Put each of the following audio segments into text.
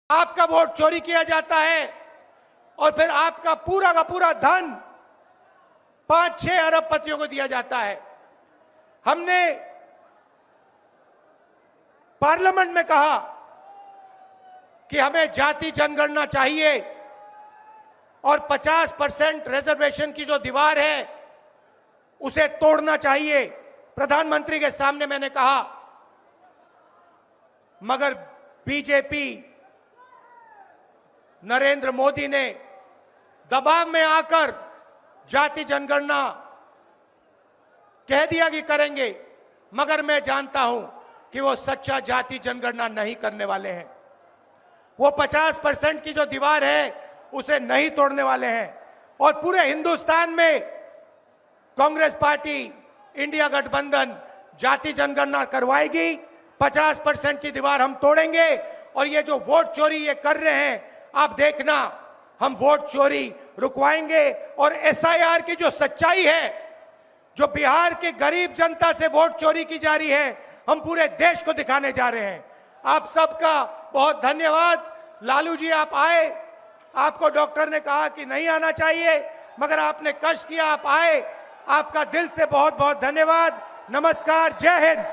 आपका वोट चोरी किया जाता है और फिर आपका पूरा का पूरा धन 5-6 अरबपतियों को दिया जाता है। हमने पार्लियामेंट में कहा कि हमें जाति जनगणना चाहिए और 50% रिजर्वेशन की जो दीवार है उसे तोड़ना चाहिए। प्रधानमंत्री के सामने मैंने कहा, मगर बीजेपी नरेंद्र मोदी ने दबाव में आकर जाति जनगणना कह दिया कि करेंगे, मगर मैं जानता हूं कि वो सच्चा जाति जनगणना नहीं करने वाले हैं। वो 50% की जो दीवार है उसे नहीं तोड़ने वाले हैं और पूरे हिंदुस्तान में कांग्रेस पार्टी, इंडिया गठबंधन जाति जनगणना करवाएगी। 50% की दीवार हम तोड़ेंगे और ये जो वोट चोरी ये कर रहे हैं, आप देखना, हम वोट चोरी रुकवाएंगे। और एसआईआर की जो सच्चाई है, जो बिहार की गरीब जनता से वोट चोरी की जा रही है, हम पूरे देश को दिखाने जा रहे हैं। आप सबका बहुत धन्यवाद। लालू जी, आप आए, आपको डॉक्टर ने कहा कि नहीं आना चाहिए, मगर आपने कष्ट किया, आप आए, आपका दिल से बहुत बहुत धन्यवाद। नमस्कार, जय हिंद।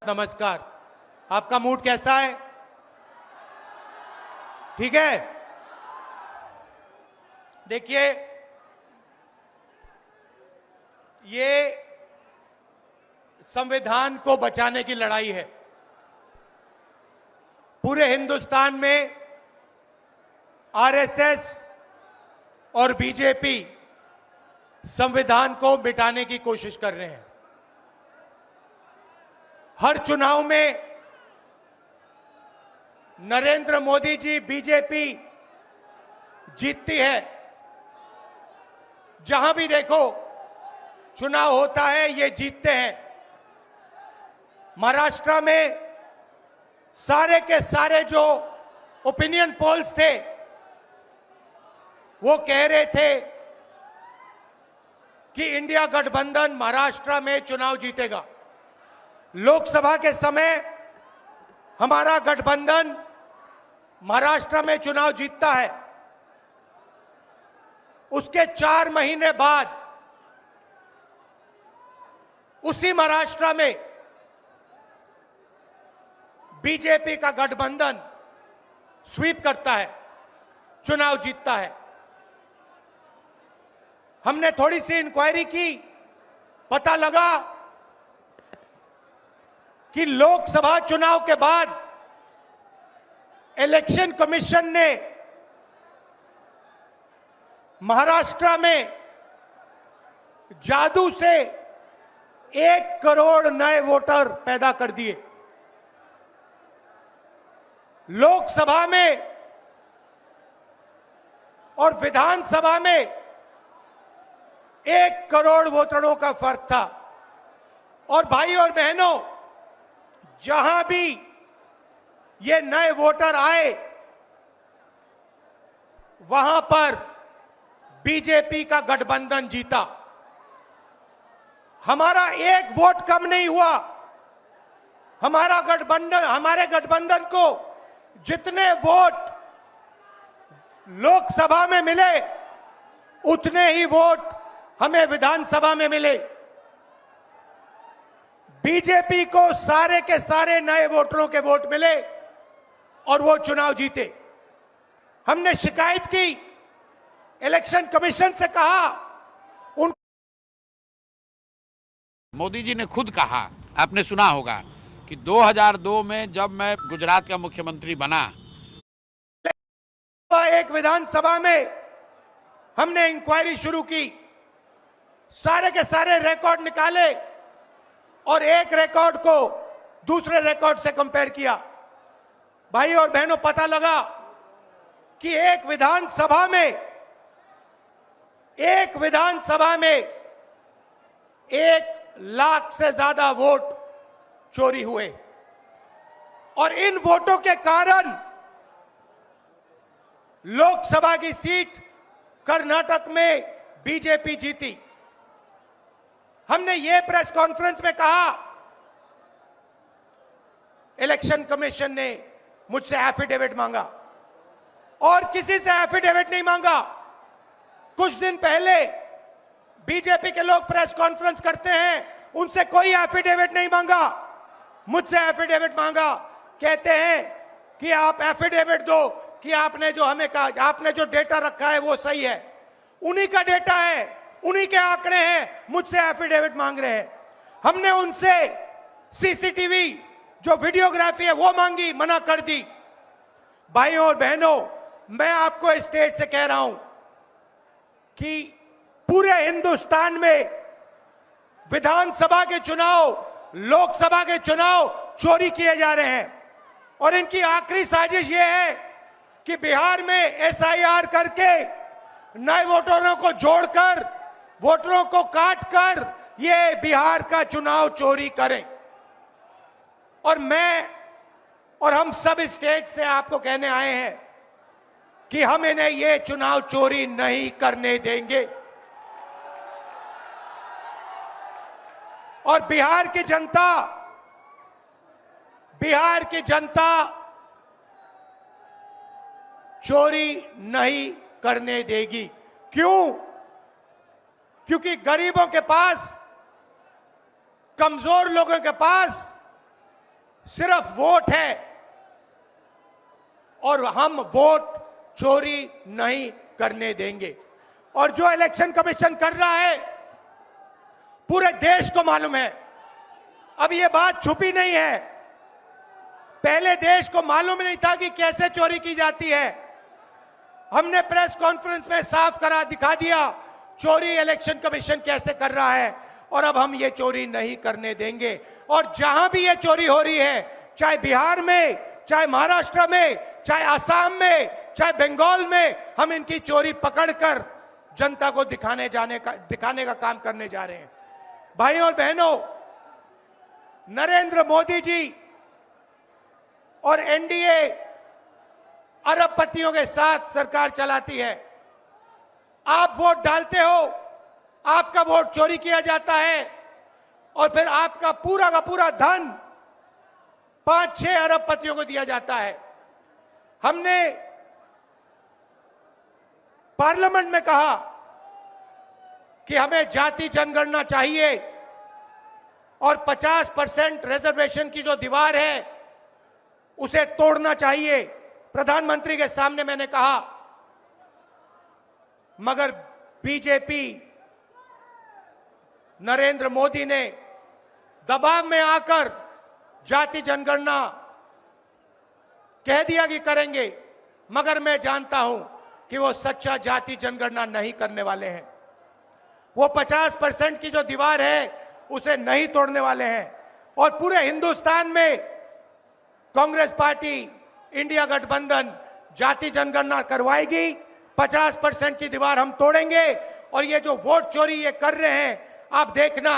नमस्कार, आपका मूड कैसा है? ठीक है? देखिए, ये संविधान को बचाने की लड़ाई है। पूरे हिंदुस्तान में आरएसएस और बीजेपी संविधान को मिटाने की कोशिश कर रहे हैं। हर चुनाव में नरेंद्र मोदी जी, बीजेपी जीतती है। जहां भी देखो चुनाव होता है, ये जीतते हैं। महाराष्ट्र में सारे के सारे जो ओपिनियन पोल्स थे वो कह रहे थे कि इंडिया गठबंधन महाराष्ट्र में चुनाव जीतेगा। लोकसभा के समय हमारा गठबंधन महाराष्ट्र में चुनाव जीतता है। उसके 4 महीने बाद उसी महाराष्ट्र में बीजेपी का गठबंधन स्वीप करता है, चुनाव जीतता है। हमने थोड़ी सी इंक्वायरी की, पता लगा कि लोकसभा चुनाव के बाद इलेक्शन कमीशन ने महाराष्ट्र में जादू से 1 करोड़ नए वोटर पैदा कर दिए। लोकसभा में और विधानसभा में 1 करोड़ वोटरों का फर्क था। और भाई और बहनों, जहां भी ये नए वोटर आए, वहां पर बीजेपी का गठबंधन जीता। हमारा 1 वोट कम नहीं हुआ। हमारे गठबंधन को जितने वोट लोकसभा में मिले, उतने ही वोट हमें विधानसभा में मिले। बीजेपी को सारे के सारे नए वोटरों के वोट मिले और वो चुनाव जीते। हमने शिकायत की, इलेक्शन कमीशन से कहा, मोदी जी ने खुद कहा, आपने सुना होगा कि 2002 में जब मैं गुजरात का मुख्यमंत्री बना, एक विधानसभा में हमने इंक्वायरी शुरू की, सारे के सारे रिकॉर्ड निकाले और एक रिकॉर्ड को दूसरे रिकॉर्ड से कंपेयर किया। भाई और बहनों, पता लगा कि एक विधानसभा में 1 लाख से ज्यादा वोट चोरी हुए और इन वोटों के कारण लोकसभा की सीट कर्नाटक में बीजेपी जीती। हमने ये प्रेस कॉन्फ्रेंस में कहा, इलेक्शन कमीशन ने मुझसे एफिडेविट मांगा और किसी से एफिडेविट नहीं मांगा। कुछ दिन पहले बीजेपी के लोग प्रेस कॉन्फ्रेंस करते हैं, उनसे कोई एफिडेविट नहीं मांगा, मुझसे एफिडेविट मांगा। कहते हैं कि आप एफिडेविट दो कि आपने जो हमें कहा, आपने जो डेटा रखा है वो सही है। उन्हीं का डेटा है, उन्हीं के आंकड़े हैं, मुझसे एफिडेविट मांग रहे हैं। हमने उनसे सीसीटीवी जो वीडियोग्राफी है वो मांगी, मना कर दी। भाइयों और बहनों, मैं आपको इस स्टेज से कह रहा हूं कि पूरे हिंदुस्तान में विधानसभा के चुनाव, लोकसभा के चुनाव चोरी किए जा रहे हैं और इनकी आखिरी साजिश यह है कि बिहार में एसआईआर करके नए वोटरों को जोड़कर, वोटरों को काटकर ये बिहार का चुनाव चोरी करें। और मैं और हम सब स्टेज से आपको कहने आए हैं कि हम इन्हें ये चुनाव चोरी नहीं करने देंगे। और बिहार की जनता चोरी नहीं करने देगी। क्यों? क्योंकि गरीबों के पास, कमजोर लोगों के पास सिर्फ वोट है और हम वोट चोरी नहीं करने देंगे। और जो इलेक्शन कमीशन कर रहा है पूरे देश को मालूम है। अब ये बात छुपी नहीं है, पहले देश को मालूम नहीं था कि कैसे चोरी की जाती है। हमने प्रेस कॉन्फ्रेंस में साफ करा दिखा दिया चोरी इलेक्शन कमीशन कैसे कर रहा है, और अब हम ये चोरी नहीं करने देंगे। और जहां भी ये चोरी हो रही है, चाहे बिहार में, चाहे महाराष्ट्र में, चाहे असम में, चाहे बंगाल में, हम इनकी चोरी पकड़कर जनता को दिखाने का काम करने जा रहे हैं। भाइयों और बहनों, नरेंद्र मोदी जी और एनडीए अरबपतियों के साथ सरकार चलाती है। आप वोट डालते हो, आपका वोट चोरी किया जाता है और फिर आपका पूरा का पूरा धन 5-6 अरबपतियों को दिया जाता है। हमने पार्लियामेंट में कहा कि हमें जाति जनगणना चाहिए और 50% रिजर्वेशन की जो दीवार है उसे तोड़ना चाहिए। प्रधानमंत्री के सामने मैंने कहा, मगर बीजेपी, नरेंद्र मोदी ने दबाव में आकर जाति जनगणना कह दिया कि करेंगे, मगर मैं जानता हूं कि वो सच्चा जाति जनगणना नहीं करने वाले हैं। वो 50% की जो दीवार है उसे नहीं तोड़ने वाले हैं। और पूरे हिंदुस्तान में कांग्रेस पार्टी, इंडिया गठबंधन जाति जनगणना करवाएगी। 50% की दीवार हम तोड़ेंगे और ये जो वोट चोरी ये कर रहे हैं, आप देखना,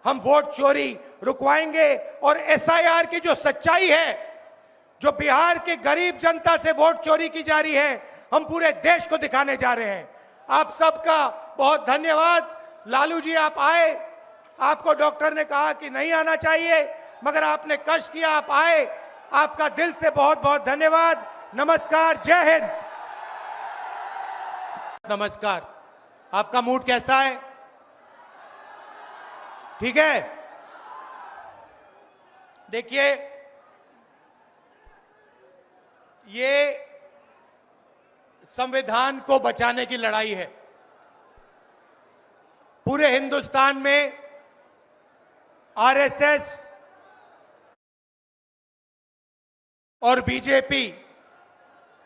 हम वोट चोरी रुकवाएंगे। और एसआईआर की जो सच्चाई है, जो बिहार के गरीब जनता से वोट चोरी की जा रही है, हम पूरे देश को दिखाने जा रहे हैं। आप सबका बहुत धन्यवाद। लालू जी, आप आए, आपको डॉक्टर ने कहा कि नहीं आना चाहिए, मगर आपने कष्ट किया, आप आए, आपका दिल से बहुत बहुत धन्यवाद। नमस्कार, जय हिंद। नमस्कार, आपका मूड कैसा है? ठीक है? देखिए, ये संविधान को बचाने की लड़ाई है। पूरे हिंदुस्तान में आरएसएस और बीजेपी